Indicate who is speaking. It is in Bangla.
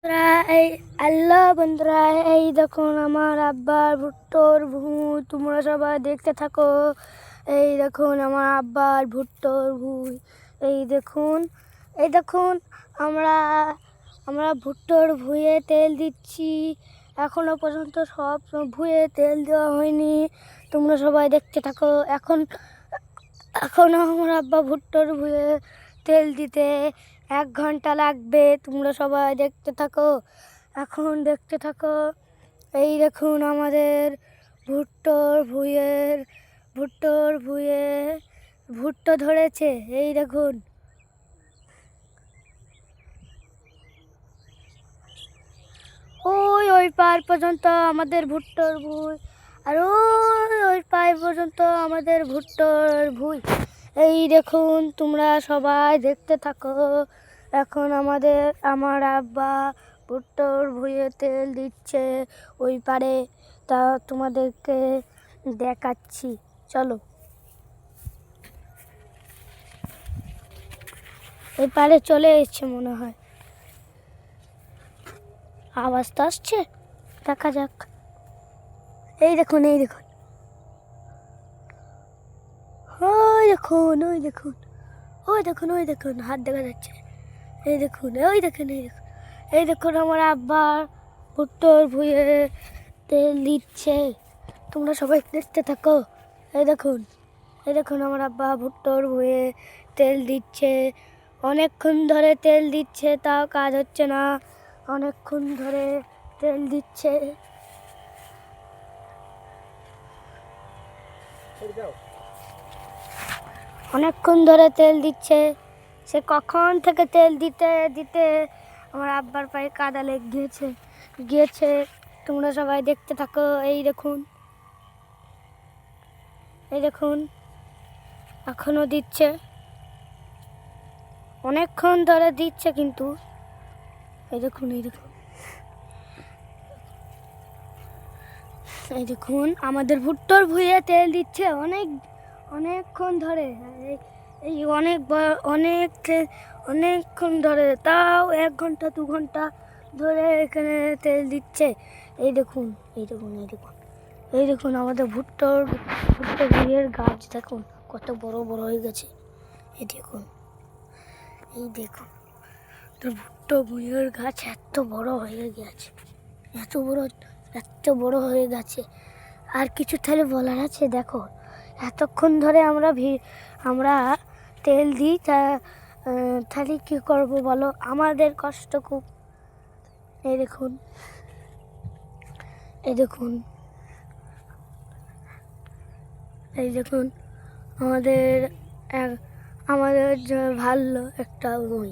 Speaker 1: এই আল্লাহ বন্ধুরা, এই দেখুন আমার আব্বার ভুট্টোর ভুঁই। তোমরা সবাই দেখতে থাকো। এই দেখুন আমার আব্বার ভুট্টোর ভুঁই। এই দেখুন আমরা আমরা ভুট্টোর ভুঁইয়ে তেল দিচ্ছি। এখনো পর্যন্ত সব ভুঁইয়ে তেল দেওয়া হয়নি। তোমরা সবাই দেখতে থাকো। এখনো আমার আব্বা ভুট্টোর ভুঁইয়ে তেল দিতে 1 ঘন্টা লাগবে। তোমরা সবাই দেখতে থাকো। এখন দেখতে থাকো। এই দেখুন আমাদের ভুট্টোর ভুঁইয়ে ভুট্টো ধরেছে। এই দেখুন, ওই পার পর্যন্ত আমাদের ভুট্টোর ভুঁই, আর ওই পার পর্যন্ত আমাদের ভুট্টোর ভুঁই। এই দেখুন, তোমরা সবাই দেখতে থাকো। এখন আমার আব্বা ভুট্টোর ভুঁইয়ে তেল দিচ্ছে ওই পারে। তা তোমাদেরকে দেখাচ্ছি, চলো। ওই পারে চলে এসছে মনে হয়, আওয়াজটা আসছে, দেখা যাক। এই দেখুন, ওই দেখুন, ওই দেখুন হাত দেখা যাচ্ছে। এই দেখুন, এই দেখুন আমার আব্বা ভুট্টোর ভুঁইয়ে তেল দিচ্ছে। তোমরা সবাই দেখতে থাকো। এই দেখুন আমার আব্বা ভুট্টোর ভুঁইয়ে তেল দিচ্ছে। অনেকক্ষণ ধরে তেল দিচ্ছে, তাও কাজ হচ্ছে না। অনেকক্ষণ ধরে তেল দিচ্ছে। সে কখন থেকে তেল দিতে দিতে আমার আব্বার পায়ে কাদা লেগে গিয়েছে। তোমরা সবাই দেখতে থাকো। এই দেখুন এখনো দিচ্ছে, অনেকক্ষণ ধরে দিচ্ছে কিন্তু। এই দেখুন আমাদের ভুট্টোর ভুঁইয়ে তেল দিচ্ছে অনেকক্ষণ ধরে। অনেকক্ষণ ধরে, তাও 1 ঘন্টা 2 ঘন্টা ধরে এখানে তেল দিচ্ছে। এই দেখুন আমাদের ভুট্টো ভুঁইয়ের গাছ দেখুন কত বড় বড় হয়ে গেছে। এই দেখুন তোর ভুট্টো ভুঁইয়ের গাছ এত বড় হয়ে গেছে, এত বড় হয়ে গেছে। আর কিছু তাহলে বলার আছে? দেখো, এতক্ষণ ধরে আমরা তেল দিই, তাহলে কী করবো বলো? আমাদের কষ্ট খুব। এই দেখুন আমাদের ভালো একটা বই।